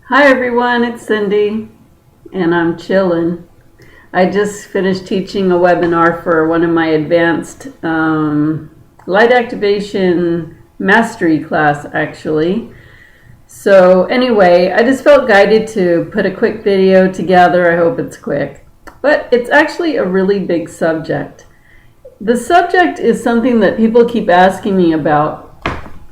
Hi everyone, it's Cindy, and I'm chilling. I just finished teaching a webinar for one of my advanced light activation mastery class, actually. So anyway, I just felt guided to put a quick video together. I hope it's quick. But it's actually a really big subject. The subject is something that people keep asking me about.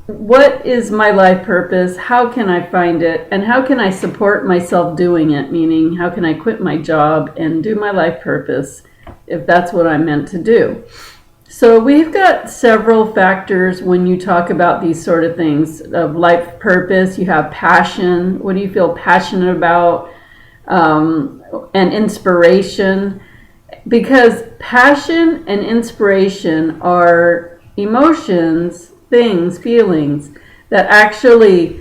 What is my life purpose? How can I find it? And how can I support myself doing it? Meaning, how can I quit my job and do my life purpose if that's what I'm meant to do? So we've got several factors when you talk about these sort of things of life purpose. You have passion. What do you feel passionate about? And inspiration. Because passion and inspiration are emotions, things, feelings that actually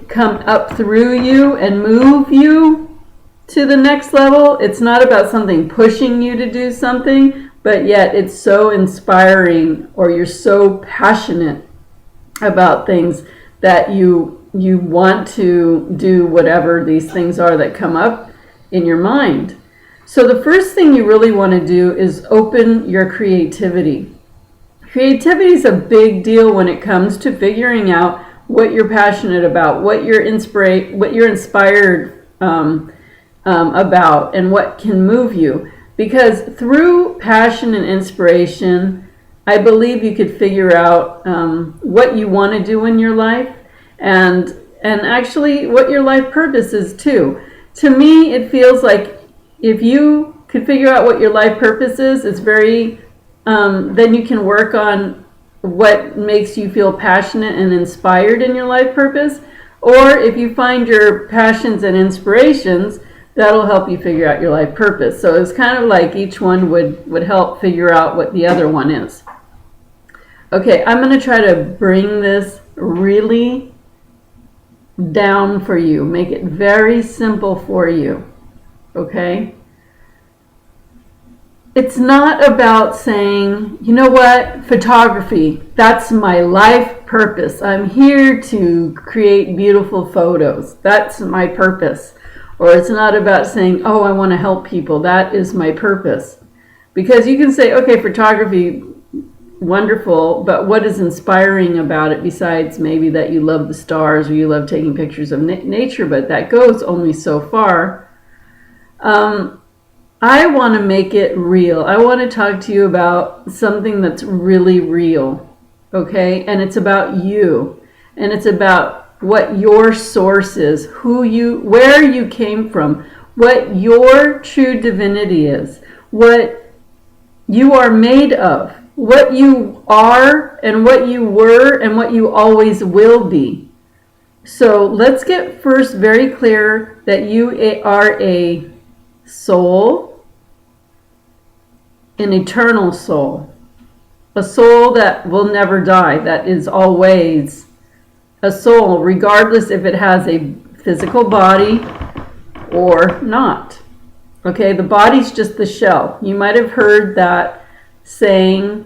come up through you and move you to the next level. It's not about something pushing you to do something, but yet it's so inspiring, or you're so passionate about things that you want to do whatever these things are that come up in your mind. So the first thing you really want to do is open your creativity. Creativity is a big deal when it comes to figuring out what you're passionate about, what you're inspired about, and what can move you. Because through passion and inspiration, I believe you could figure out what you want to do in your life, and actually what your life purpose is too. To me, it feels like if you could figure out what your life purpose is, it's very then you can work on what makes you feel passionate and inspired in your life purpose. Or if you find your passions and inspirations, that'll help you figure out your life purpose. So it's kind of like each one would help figure out what the other one is. Okay, I'm going to try to bring this really down for you, make it very simple for you. Okay? It's not about saying, you know what, photography, that's my life purpose. I'm here to create beautiful photos. That's my purpose. Or it's not about saying, oh, I want to help people. That is my purpose. Because you can say, okay, photography, wonderful, but what is inspiring about it besides maybe that you love the stars or you love taking pictures of nature, but that goes only so far. I want to make it real. I want to talk to you about something that's really real, okay? And it's about you. And it's about what your source is, where you came from, what your true divinity is, what you are made of, what you are and what you were and what you always will be. So let's get first very clear that you are a soul, an eternal soul, a soul that will never die, that is always a soul, regardless if it has a physical body or not. Okay, the body's just the shell. You might have heard that saying,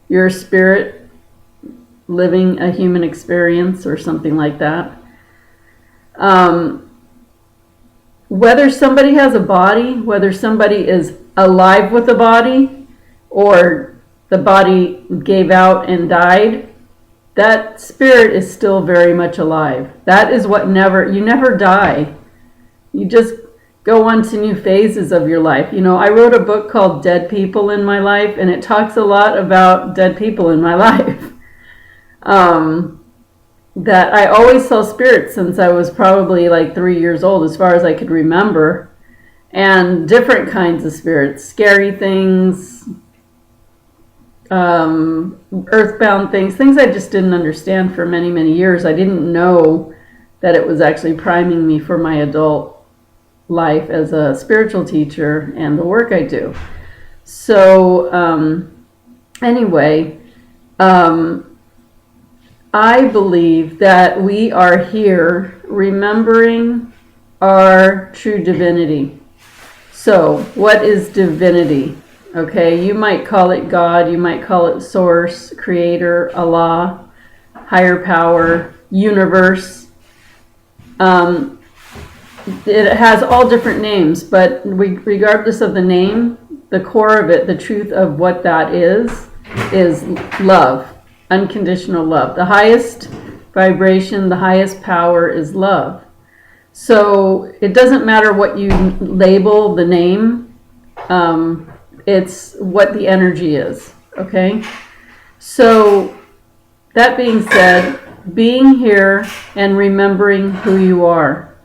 your spirit living a human experience or something like that. Whether somebody has a body, whether somebody is alive with a body, or the body gave out and died, that spirit is still very much alive. That is what you never die. You just go on to new phases of your life. You know, I wrote a book called Dead People in My Life, and it talks a lot about dead people in my life. That I always saw spirits since I was probably like 3 years old, as far as I could remember. And different kinds of spirits, scary things, earthbound things I just didn't understand for many, many years. I didn't know that it was actually priming me for my adult life as a spiritual teacher and the work I do. So anyway, I believe that we are here remembering our true divinity. So, what is divinity? Okay, you might call it God, you might call it source, creator, Allah, higher power, universe. It has all different names, but regardless of the name, the core of it, the truth of what that is love, unconditional love. The highest vibration, the highest power is love. So it doesn't matter what you label the name, it's what the energy is, okay? So that being said, being here and remembering who you are.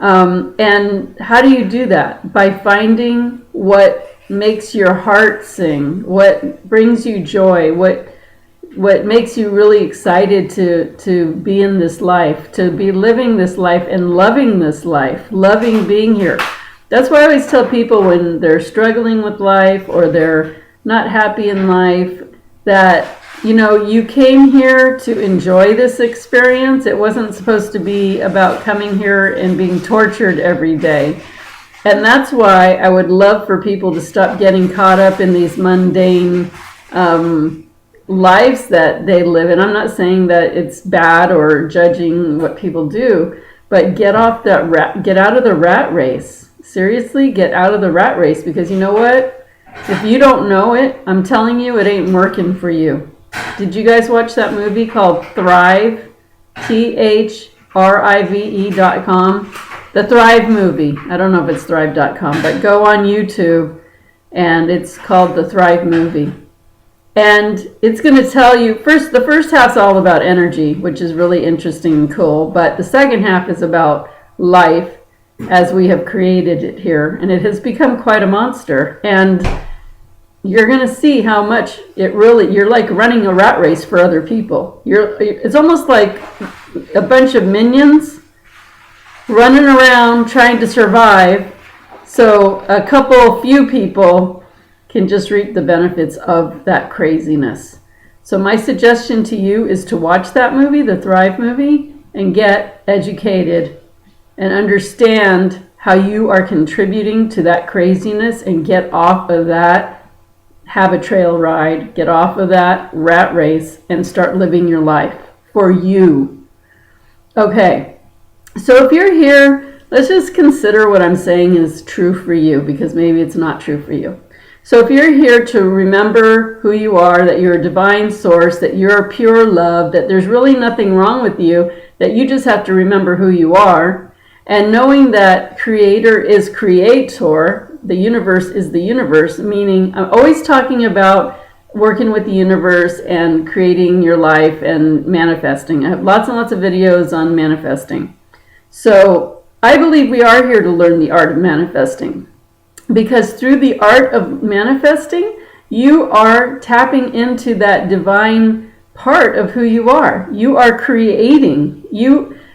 And how do you do that? By finding what makes your heart sing, what brings you joy, what makes you really excited to be in this life, to be living this life and loving this life, loving being here. That's why I always tell people when they're struggling with life or they're not happy in life that, you know, you came here to enjoy this experience. It wasn't supposed to be about coming here and being tortured every day. And that's why I would love for people to stop getting caught up in these mundane lives that they live in. I'm not saying that it's bad or judging what people do, but get out of the rat race. Seriously, get out of the rat race, because you know what? If you don't know it, I'm telling you, it ain't working for you. Did you guys watch that movie called Thrive? THRIVE.com? The Thrive movie. I don't know if it's thrive.com, but go on YouTube and it's called the Thrive movie. And it's going to tell you, the first half's all about energy, which is really interesting and cool, but the second half is about life as we have created it here. And it has become quite a monster. And you're going to see how much you're like running a rat race for other people. It's almost like a bunch of minions running around trying to survive, so a few people can just reap the benefits of that craziness. So my suggestion to you is to watch that movie, the Thrive movie, and get educated and understand how you are contributing to that craziness, and get off of that have a trail ride, get off of that rat race and start living your life for you. Okay, so if you're here, let's just consider what I'm saying is true for you, because maybe it's not true for you. So if you're here to remember who you are, that you're a divine source, that you're pure love, that there's really nothing wrong with you, that you just have to remember who you are, and knowing that creator is creator, the universe is the universe, meaning I'm always talking about working with the universe and creating your life and manifesting. I have lots and lots of videos on manifesting. So I believe we are here to learn the art of manifesting, because through the art of manifesting, you are tapping into that divine part of who you are. You are creating.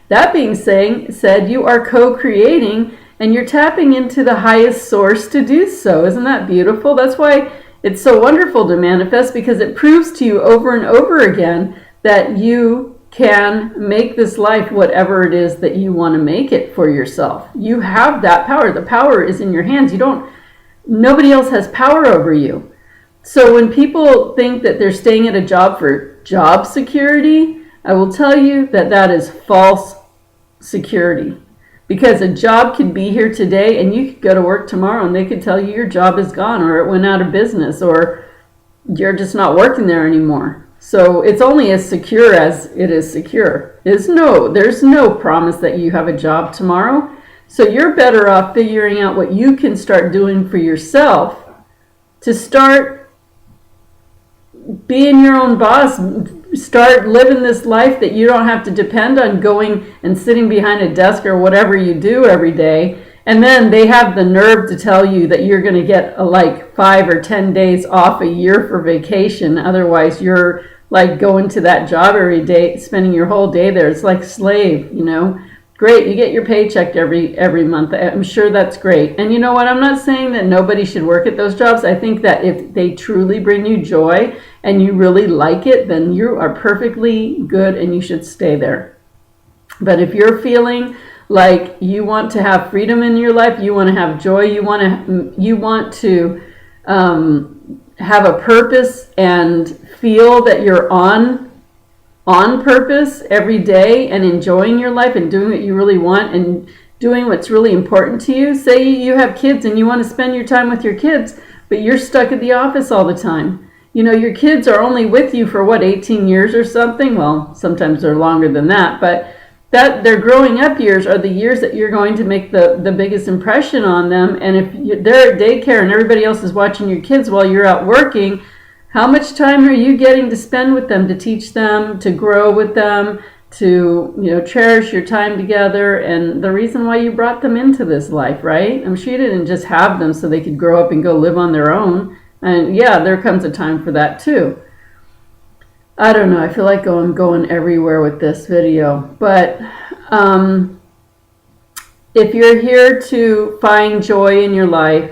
That being said, you are co-creating, and you're tapping into the highest source to do so. Isn't that beautiful? That's why it's so wonderful to manifest, because it proves to you over and over again that you can make this life whatever it is that you want to make it for yourself. You have that power. The power is in your hands. Nobody else has power over you. So when people think that they're staying at a job for job security, I will tell you that that is false security. Because a job could be here today and you could go to work tomorrow and they could tell you your job is gone, or it went out of business, or you're just not working there anymore. So it's only as secure as it is secure. There's no promise that you have a job tomorrow. So you're better off figuring out what you can start doing for yourself to start being your own boss. Start living this life that you don't have to depend on going and sitting behind a desk or whatever you do every day. And then they have the nerve to tell you that you're going to get like 5 or 10 days off a year for vacation. Otherwise, you're like going to that job every day, spending your whole day there. It's like slave, you know. Great, you get your paycheck every month. I'm sure that's great. And you know what? I'm not saying that nobody should work at those jobs. I think that if they truly bring you joy and you really like it, then you are perfectly good and you should stay there. But if you're feeling like you want to have freedom in your life, you want to have joy, you want to have a purpose and feel that you're on on purpose every day and enjoying your life and doing what you really want and doing what's really important to you. Say you have kids and you want to spend your time with your kids, but you're stuck at the office all the time. You know, your kids are only with you for 18 years or something. Well, sometimes they're longer than that, but that their growing up years are the years that you're going to make the biggest impression on them. And if they're at daycare and everybody else is watching your kids while you're out working, how much time are you getting to spend with them, to teach them, to grow with them, to, you know, cherish your time together? And the reason why you brought them into this life, right? I'm sure you didn't just have them so they could grow up and go live on their own. And yeah, there comes a time for that too. I don't know, I feel like I'm going everywhere with this video, but if you're here to find joy in your life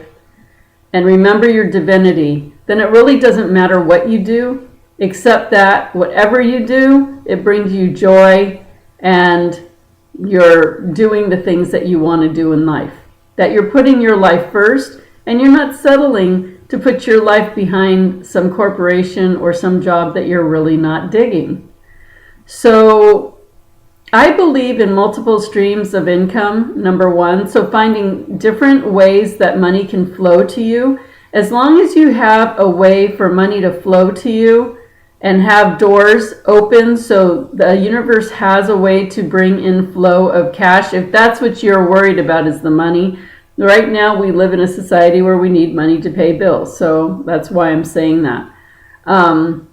and remember your divinity, then it really doesn't matter what you do, except that whatever you do, it brings you joy and you're doing the things that you want to do in life. That you're putting your life first and you're not settling to put your life behind some corporation or some job that you're really not digging. So I believe in multiple streams of income, number one. So finding different ways that money can flow to you. As long as you have a way for money to flow to you and have doors open so the universe has a way to bring in flow of cash, if that's what you're worried about is the money. Right now we live in a society where we need money to pay bills, so that's why I'm saying that. Then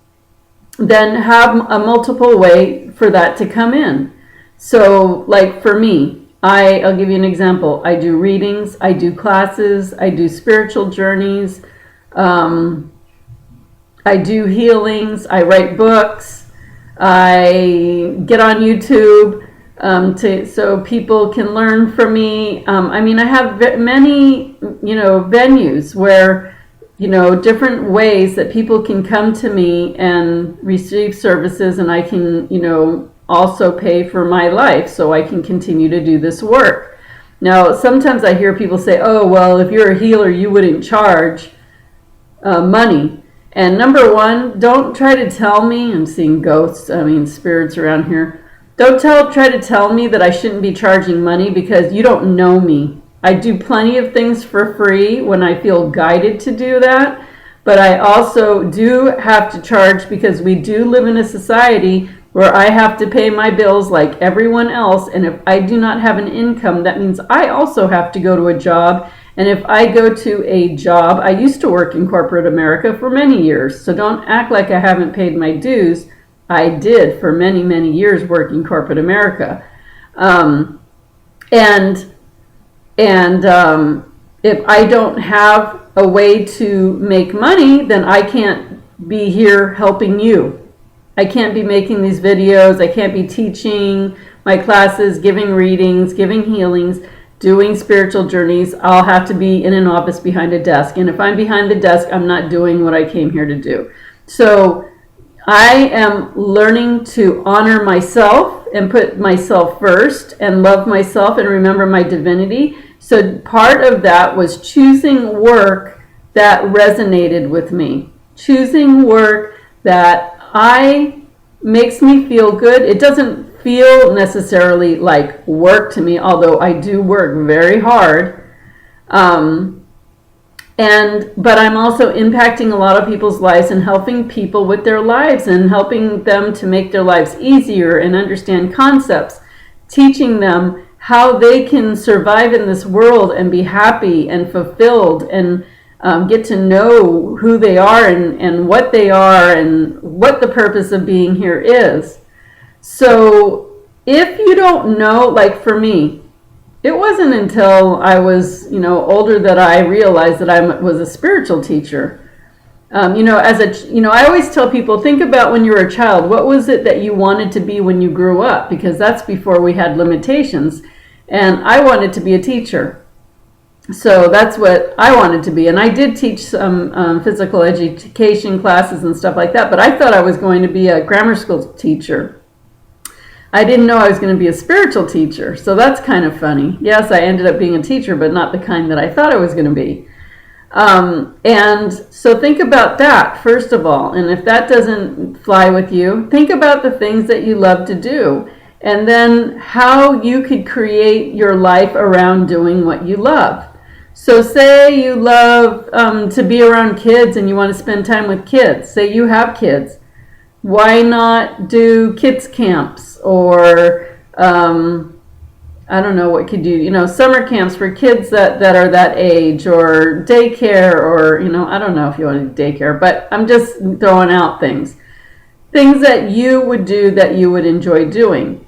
have a multiple way for that to come in. So like for me, I'll give you an example. I do readings, I do classes, I do spiritual journeys, I do healings, I write books, I get on YouTube so people can learn from me. I mean, I have many, venues where, different ways that people can come to me and receive services, and I can, also pay for my life so I can continue to do this work. Now, sometimes I hear people say, oh, well, if you're a healer, you wouldn't charge money. And number one, don't try to tell me, I'm seeing ghosts, spirits around here. Don't try to tell me that I shouldn't be charging money, because you don't know me. I do plenty of things for free when I feel guided to do that, but I also do have to charge because we do live in a society where I have to pay my bills like everyone else, and if I do not have an income, that means I also have to go to a job. And if I go to a job, I used to work in corporate America for many years, so don't act like I haven't paid my dues. I did for many, many years work in corporate America. If I don't have a way to make money, then I can't be here helping you. I can't be making these videos. I can't be teaching my classes, giving readings, giving healings, doing spiritual journeys. I'll have to be in an office behind a desk. And if I'm behind the desk, I'm not doing what I came here to do. So I am learning to honor myself and put myself first and love myself and remember my divinity. So part of that was choosing work that resonated with me. Choosing work that makes me feel good. It doesn't feel necessarily like work to me, although I do work very hard. But I'm also impacting a lot of people's lives and helping people with their lives and helping them to make their lives easier and understand concepts, teaching them how they can survive in this world and be happy and fulfilled and get to know who they are and what they are and what the purpose of being here is. So if you don't know, like for me, it wasn't until I was, older that I realized that I was a spiritual teacher. I always tell people, think about when you were a child. What was it that you wanted to be when you grew up? Because that's before we had limitations. And I wanted to be a teacher. So that's what I wanted to be. And I did teach some physical education classes and stuff like that. But I thought I was going to be a grammar school teacher. I didn't know I was going to be a spiritual teacher, so that's kind of funny. Yes, I ended up being a teacher, but not the kind that I thought I was going to be. And so think about that, first of all. And if that doesn't fly with you, think about the things that you love to do. And then how you could create your life around doing what you love. So say you love to be around kids and you want to spend time with kids. Say you have kids. Why not do kids camps or I don't know what could you, summer camps for kids that are that age, or daycare, or, I don't know if you want to do daycare, but I'm just throwing out things that you would do that you would enjoy doing,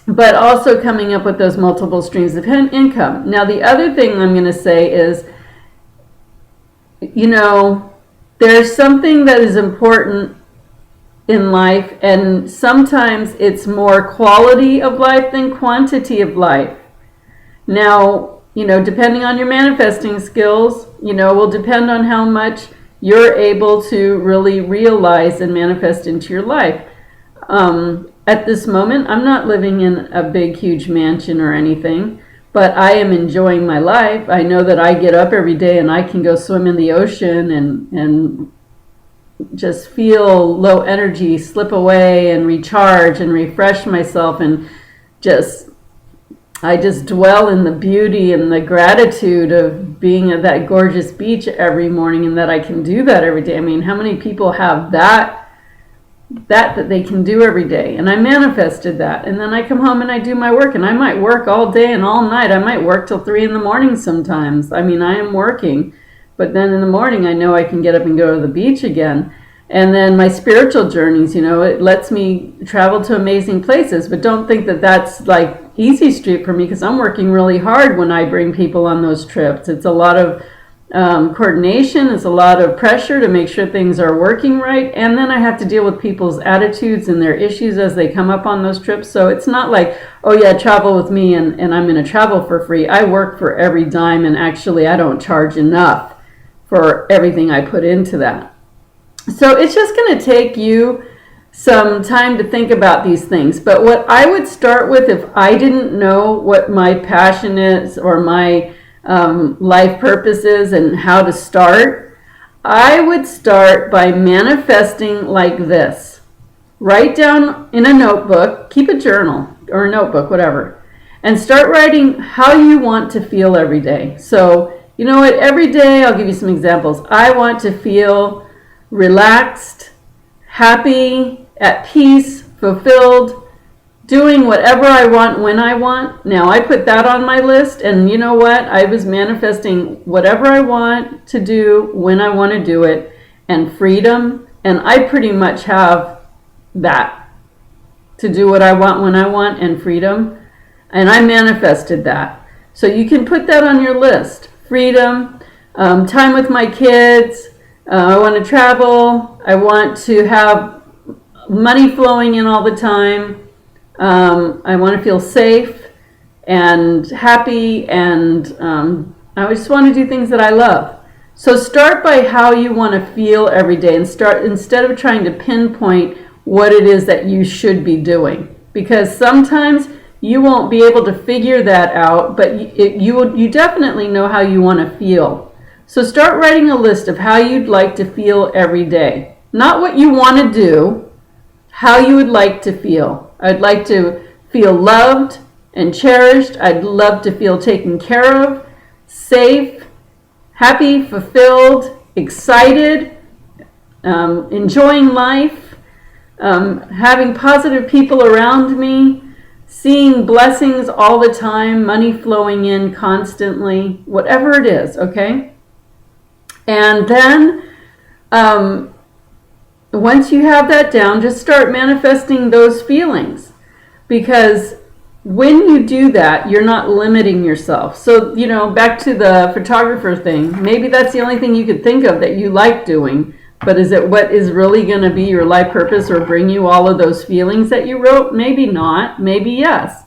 but also coming up with those multiple streams of income. Now, the other thing I'm going to say is, there's something that is important in life, and sometimes it's more quality of life than quantity of life. Now, depending on your manifesting skills, will depend on how much you're able to really realize and manifest into your life. At this moment, I'm not living in a big, huge mansion or anything, but I am enjoying my life. I know that I get up every day and I can go swim in the ocean and just feel low energy slip away and recharge and refresh myself, and I just dwell in the beauty and the gratitude of being at that gorgeous beach every morning, and that I can do that every day. I mean, how many people have that they can do every day? And I manifested that, and then I come home and I do my work, and I might work all day and all night. I might work till 3 a.m. sometimes. I mean, I am working. But then in the morning, I know I can get up and go to the beach again. And then my spiritual journeys, it lets me travel to amazing places. But don't think that that's like easy street for me, because I'm working really hard when I bring people on those trips. It's a lot of coordination. It's a lot of pressure to make sure things are working right. And then I have to deal with people's attitudes and their issues as they come up on those trips. So it's not like, oh yeah, travel with me and I'm going to travel for free. I work for every dime, and actually I don't charge enough for everything I put into that. So it's just going to take you some time to think about these things. But what I would start with, if I didn't know what my passion is or my life purpose is and how to start, I would start by manifesting like this. Write down in a notebook, keep a journal or a notebook, whatever, and start writing how you want to feel every day. So you know what? Every day, I'll give you some examples. I want to feel relaxed, happy, at peace, fulfilled, doing whatever I want when I want. Now, I put that on my list, and you know what? I was manifesting whatever I want to do when I want to do it, and freedom. And I pretty much have that, to do what I want when I want, and freedom. And I manifested that. So you can put that on your list. Freedom, time with my kids, I want to travel, I want to have money flowing in all the time, I want to feel safe and happy, and I just want to do things that I love. So start by how you want to feel every day, and start, instead of trying to pinpoint what it is that you should be doing, because sometimes you won't be able to figure that out, but you definitely know how you want to feel. So start writing a list of how you'd like to feel every day. Not what you want to do, how you would like to feel. I'd like to feel loved and cherished. I'd love to feel taken care of, safe, happy, fulfilled, excited, enjoying life, having positive people around me, seeing blessings all the time, money flowing in constantly, whatever it is, okay? And then once you have that down, just start manifesting those feelings, because when you do that, you're not limiting yourself. So, back to the photographer thing, maybe that's the only thing you could think of that you like doing, but is it what is really going to be your life purpose or bring you all of those feelings that you wrote? Maybe not, maybe yes.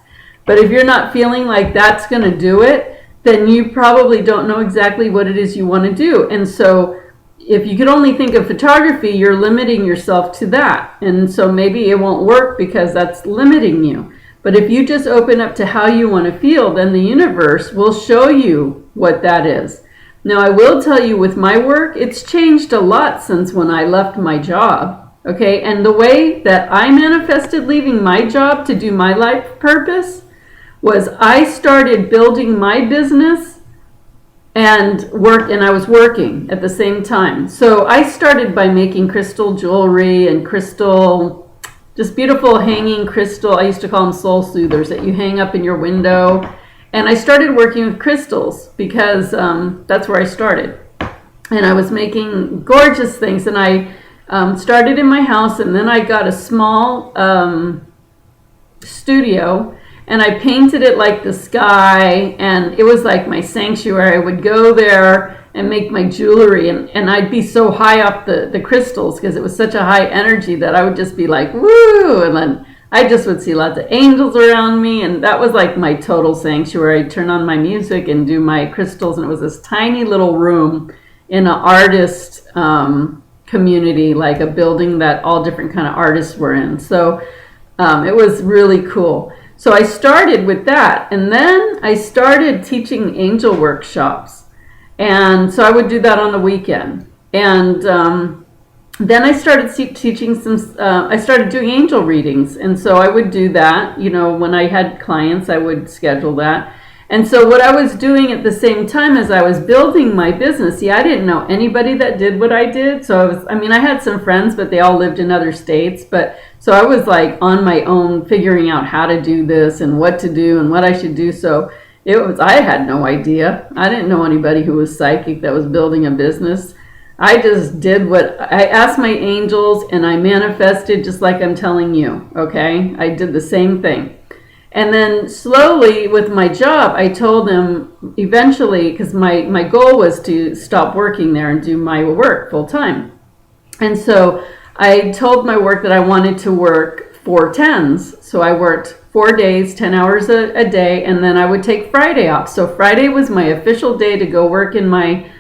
But if you're not feeling like that's going to do it, then you probably don't know exactly what it is you want to do. And so if you could only think of photography, you're limiting yourself to that. And so maybe it won't work because that's limiting you. But if you just open up to how you want to feel, then the universe will show you what that is. Now, I will tell you with my work, it's changed a lot since when I left my job. Okay, and the way that I manifested leaving my job to do my life purpose was I started building my business and I was working at the same time. So I started by making crystal jewelry and just beautiful hanging crystal. I used to call them soul soothers that you hang up in your window. And I started working with crystals because that's where I started. And I was making gorgeous things. And I started in my house, and then I got a small studio, and I painted it like the sky, and it was like my sanctuary. I would go there and make my jewelry, and I'd be so high off the crystals because it was such a high energy that I would just be like, woo, and then I just would see lots of angels around me, and that was like my total sanctuary. I'd turn on my music and do my crystals, and it was this tiny little room in an artist community, like a building that all different kind of artists were in. So it was really cool. So I started with that, and then I started teaching angel workshops, and so I would do that on the weekend. And then I started teaching I started doing angel readings, and so I would do that. When I had clients, I would schedule that. And so what I was doing at the same time as I was building my business, I didn't know anybody that did what I did. So I had some friends, but they all lived in other states. So I was like on my own figuring out how to do this and what to do and what I should do. So I had no idea. I didn't know anybody who was psychic that was building a business. I just did what I asked my angels, and I manifested just like I'm telling you. Okay. I did the same thing. And then slowly with my job, I told them eventually, because my goal was to stop working there and do my work full time. And so I told my work that I wanted to work 4/10s. So I worked 4 days, 10 hours a day, and then I would take Friday off. So Friday was my official day to go work in my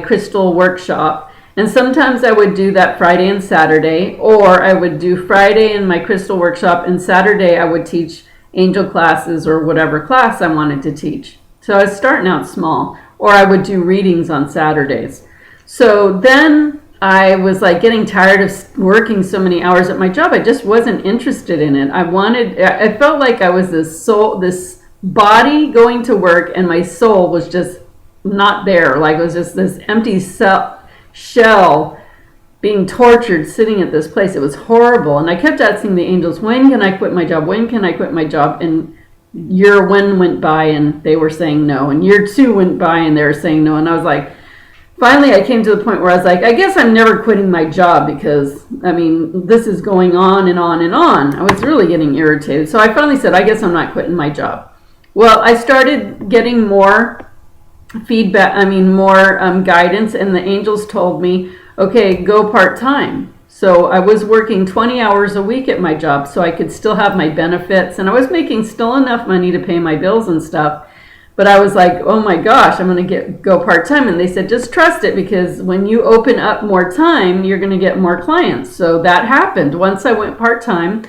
crystal workshop. And sometimes I would do that Friday and Saturday, or I would do Friday in my crystal workshop, and Saturday I would teach angel classes or whatever class I wanted to teach. So I was starting out small, or I would do readings on Saturdays. So then I was like getting tired of working so many hours at my job. I just wasn't interested in it. I felt like I was this body going to work, and my soul was just not there. Like it was just this empty shell being tortured sitting at this place. It was horrible. And I kept asking the angels, when can I quit my job? When can I quit my job? And year one went by and they were saying no. And year two went by and they were saying no. And I was like, finally I came to the point where I was like, I guess I'm never quitting my job because, this is going on and on and on. I was really getting irritated. So I finally said, I guess I'm not quitting my job. Well, I started getting more feedback, more guidance, and the angels told me, okay, go part-time. So I was working 20 hours a week at my job so I could still have my benefits, and I was making still enough money to pay my bills and stuff. But I was like, oh my gosh, I'm going to go part-time. And they said, just trust it, because when you open up more time, you're going to get more clients. So that happened. Once I went part-time,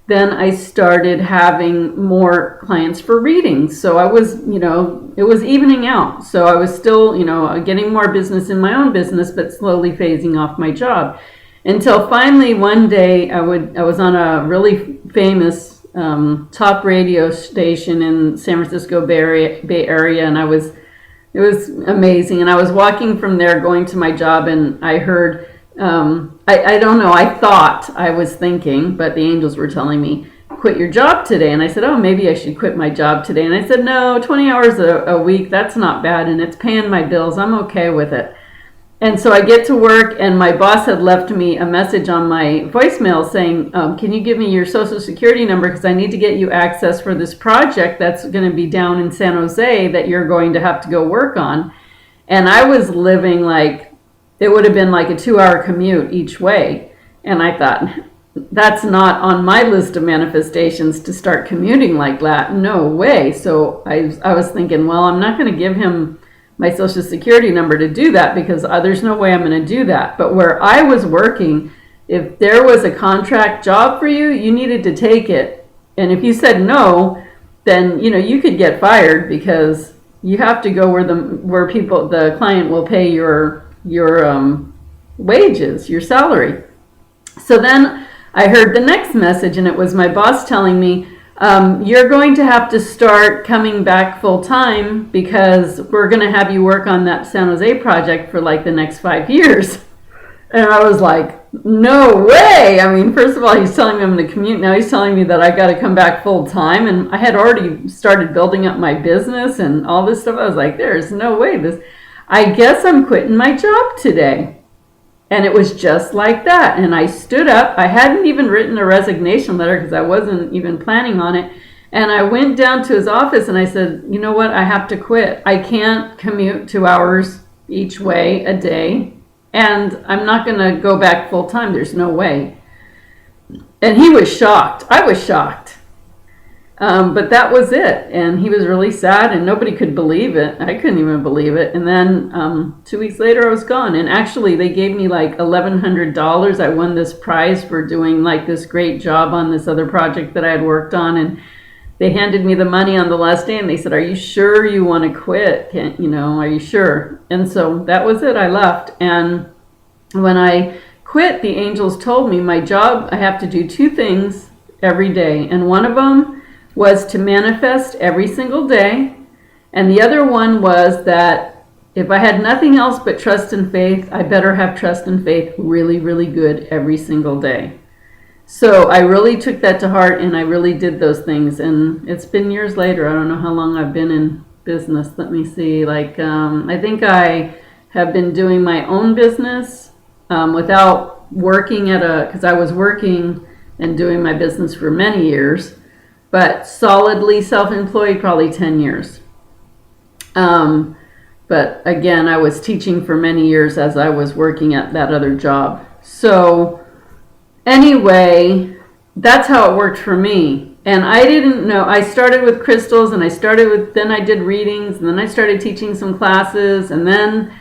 then I started having more clients for readings. So I was, it was evening out. So I was still, getting more business in my own business, but slowly phasing off my job. Until finally one day I was on a really famous top radio station in San Francisco Bay Area, and it was amazing. And I was walking from there going to my job, and I heard, I don't know, I thought I was thinking, but the angels were telling me, quit your job today. And I said, oh, maybe I should quit my job today. And I said, no, 20 hours a week, that's not bad, and it's paying my bills. I'm okay with it. And so I get to work, and my boss had left me a message on my voicemail saying, can you give me your social security number, because I need to get you access for this project that's going to be down in San Jose that you're going to have to go work on. And I was living like, it would have been like a 2-hour commute each way. And I thought, that's not on my list of manifestations to start commuting like that. No way. So I was thinking, well, I'm not going to give him my social security number to do that, because there's no way I'm going to do that. But where I was working, if there was a contract job for you, you needed to take it. And if you said no, then, you could get fired, because You have to go where the client will pay your wages, your salary. So then I heard the next message, and it was my boss telling me, you're going to have to start coming back full time because we're going to have you work on that San Jose project for like the next 5 years. And I was like, no way. I mean, first of all, he's telling me I'm going to commute. Now he's telling me that I got to come back full time. And I had already started building up my business and all this stuff. I was like, there's no way I guess I'm quitting my job today. And it was just like that. And I stood up. I hadn't even written a resignation letter because I wasn't even planning on it. And I went down to his office and I said, you know what? I have to quit. I can't commute 2 hours each way a day. And I'm not going to go back full time. There's no way. And he was shocked. I was shocked. But that was it. And he was really sad and nobody could believe it. I couldn't even believe it. And then 2 weeks later I was gone. And actually they gave me like $1,100. I won this prize for doing like this great job on this other project that I had worked on. And they handed me the money on the last day and they said, are you sure you want to quit? Are you sure? And so that was it. I left. And when I quit, the angels told me my job, I have to do 2 things every day. And one of them was to manifest every single day. And the other one was that if I had nothing else but trust and faith, I better have trust and faith really, really good every single day. So I really took that to heart and I really did those things. And it's been years later. I don't know how long I've been in business. Let me see. I think I have been doing my own business without working because I was working and doing my business for many years, but solidly self-employed probably 10 years. But again, I was teaching for many years as I was working at that other job. So anyway, that's how it worked for me. And I didn't know, I started with crystals and then I did readings and then I started teaching some classes and then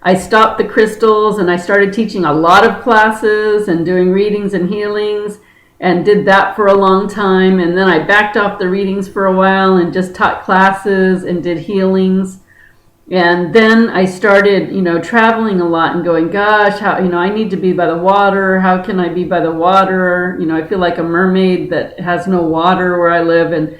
I stopped the crystals and I started teaching a lot of classes and doing readings and healings and did that for a long time. And then I backed off the readings for a while and just taught classes and did healings. And then I started, traveling a lot and going, gosh, how, I need to be by the water. How can I be by the water? I feel like a mermaid that has no water where I live. And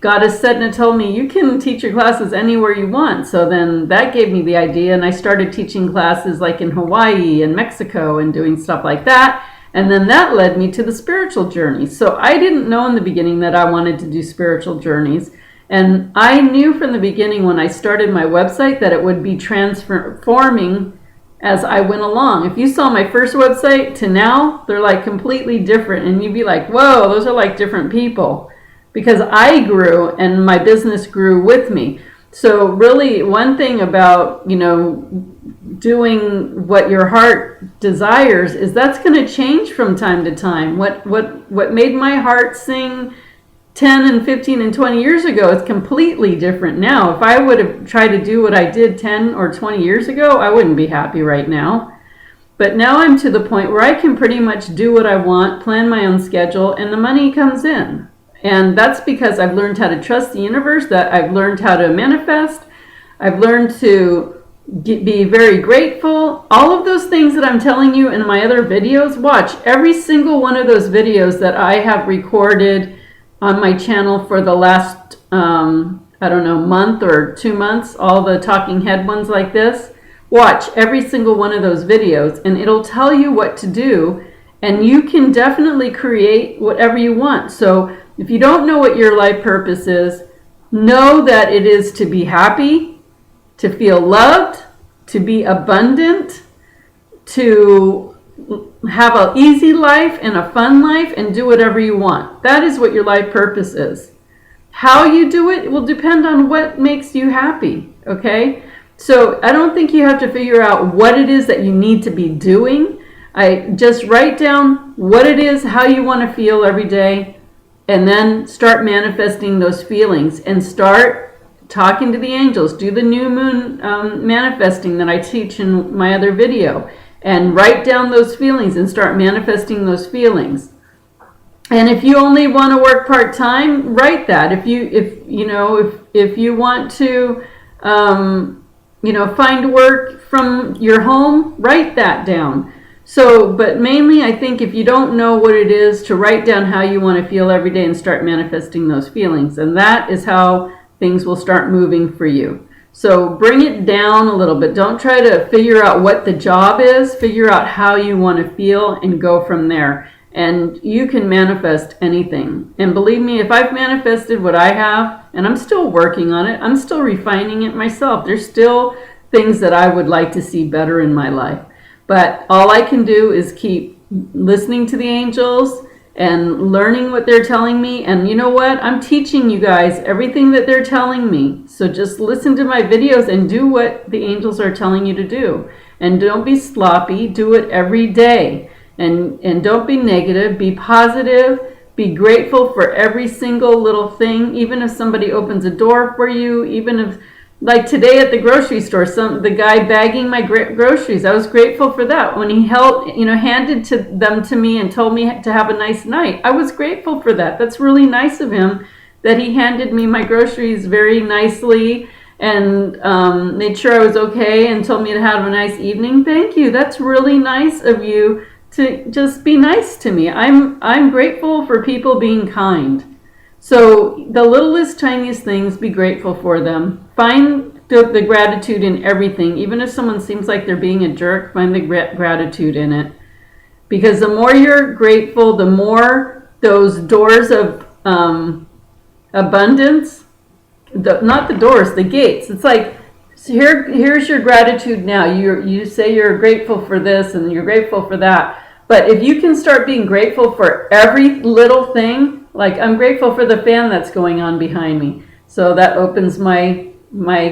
Goddess said and told me, you can teach your classes anywhere you want. So then that gave me the idea. And I started teaching classes like in Hawaii and Mexico and doing stuff like that. And then that led me to the spiritual journeys. So I didn't know in the beginning that I wanted to do spiritual journeys. And I knew from the beginning when I started my website that it would be transforming as I went along. If you saw my first website to now, they're like completely different. And you'd be like, whoa, those are like different people. Because I grew and my business grew with me. So really one thing about, doing what your heart desires is that's going to change from time to time. What made my heart sing 10 and 15 and 20 years ago is completely different now. If I would have tried to do what I did 10 or 20 years ago, I wouldn't be happy right now. But now I'm to the point where I can pretty much do what I want, plan my own schedule, and the money comes in. And that's because I've learned how to trust the universe, that I've learned how to manifest, I've learned to be very grateful. All of those things that I'm telling you in my other videos, watch every single one of those videos that I have recorded on my channel for the last, month or 2 months, all the talking head ones like this. Watch every single one of those videos and it'll tell you what to do, and you can definitely create whatever you want. So if you don't know what your life purpose is, know that it is to be happy, to feel loved, to be abundant, to have an easy life and a fun life and do whatever you want. That is what your life purpose is. How you do it will depend on what makes you happy, okay? So I don't think you have to figure out what it is that you need to be doing. I just write down what it is, how you want to feel every day, and then start manifesting those feelings and start talking to the angels. Do the new moon manifesting that I teach in my other video, and write down those feelings and start manifesting those feelings. And if you only want to work part-time, write that. If you want to, find work from your home, write that down. So, but mainly I think if you don't know what it is, to write down how you want to feel every day and start manifesting those feelings. And that is how things will start moving for you. So bring it down a little bit. Don't try to figure out what the job is. Figure out how you want to feel and go from there. And you can manifest anything. And believe me, if I've manifested what I have, and I'm still working on it, I'm still refining it myself. There's still things that I would like to see better in my life. But all I can do is keep listening to the angels and learning what they're telling me. And you know what? I'm teaching you guys everything that they're telling me. So just listen to my videos and do what the angels are telling you to do. And don't be sloppy. Do it every day. And don't be negative. Be positive. Be grateful for every single little thing. Even if somebody opens a door for you, even if, like today at the grocery store, the guy bagging my groceries, I was grateful for that. When he handed them to me and told me to have a nice night, I was grateful for that. That's really nice of him, that he handed me my groceries very nicely and made sure I was okay and told me to have a nice evening. Thank you. That's really nice of you to just be nice to me. I'm grateful for people being kind. So the littlest, tiniest things, be grateful for them. Find the gratitude in everything. Even if someone seems like they're being a jerk, find the gratitude in it. Because the more you're grateful, the more those doors of abundance, not the doors, the gates. It's like, so here's your gratitude now. You say you're grateful for this and you're grateful for that. But if you can start being grateful for every little thing, like I'm grateful for the fan that's going on behind me. So that opens my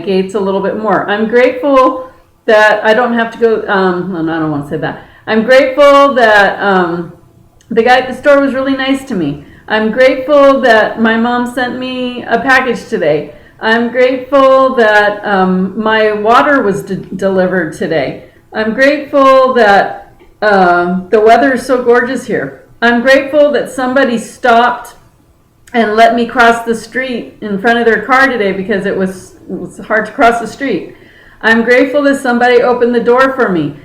gates a little bit more. I'm grateful that I don't have to go, no, I don't want to say that. I'm grateful that the guy at the store was really nice to me. I'm grateful that my mom sent me a package today. I'm grateful that my water was delivered today. I'm grateful that the weather is so gorgeous here. I'm grateful that somebody stopped and let me cross the street in front of their car today because it was hard to cross the street. I'm grateful that somebody opened the door for me.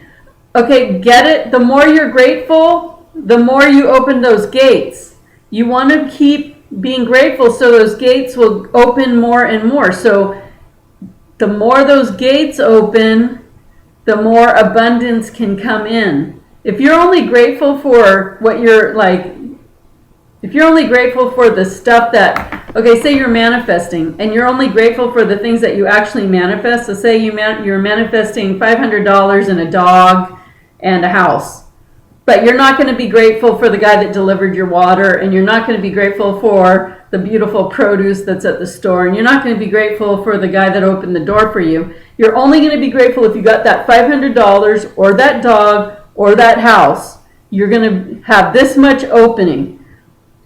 Okay, get it? The more you're grateful, the more you open those gates. You want to keep being grateful so those gates will open more and more. So the more those gates open, the more abundance can come in. If you're only grateful for what you're like, if you're only grateful for the stuff that, okay, say you're manifesting and you're only grateful for the things that you actually manifest. So say you're manifesting $500 and a dog and a house. But you're not going to be grateful for the guy that delivered your water, and you're not going to be grateful for the beautiful produce that's at the store, and you're not going to be grateful for the guy that opened the door for you. You're only going to be grateful if you got that $500 or that dog or that house. You're going to have this much opening.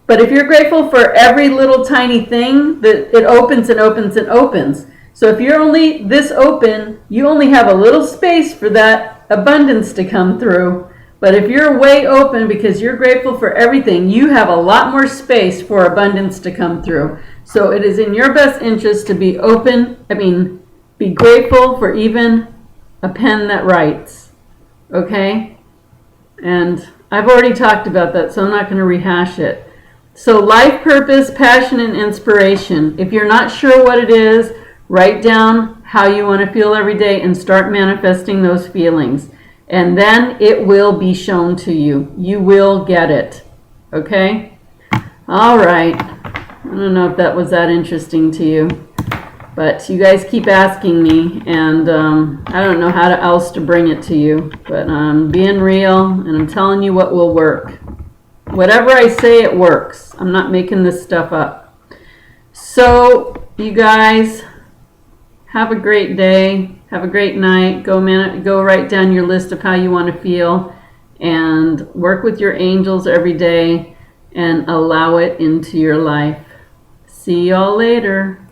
But if you're grateful for every little tiny thing, that it opens and opens and opens. So if you're only this open, you only have a little space for that abundance to come through. But if you're way open because you're grateful for everything, you have a lot more space for abundance to come through. So it is in your best interest to be open, be grateful for even a pen that writes. Okay? And I've already talked about that, so I'm not going to rehash it. So life purpose, passion, and inspiration. If you're not sure what it is, write down how you want to feel every day and start manifesting those feelings. And then it will be shown to you. You will get it. Okay? All right. I don't know if that was that interesting to you. But you guys keep asking me, and I don't know how else to bring it to you. But I'm being real, and I'm telling you what will work. Whatever I say, it works. I'm not making this stuff up. So, you guys, have a great day. Have a great night. Go write down your list of how you want to feel, and work with your angels every day and allow it into your life. See y'all later.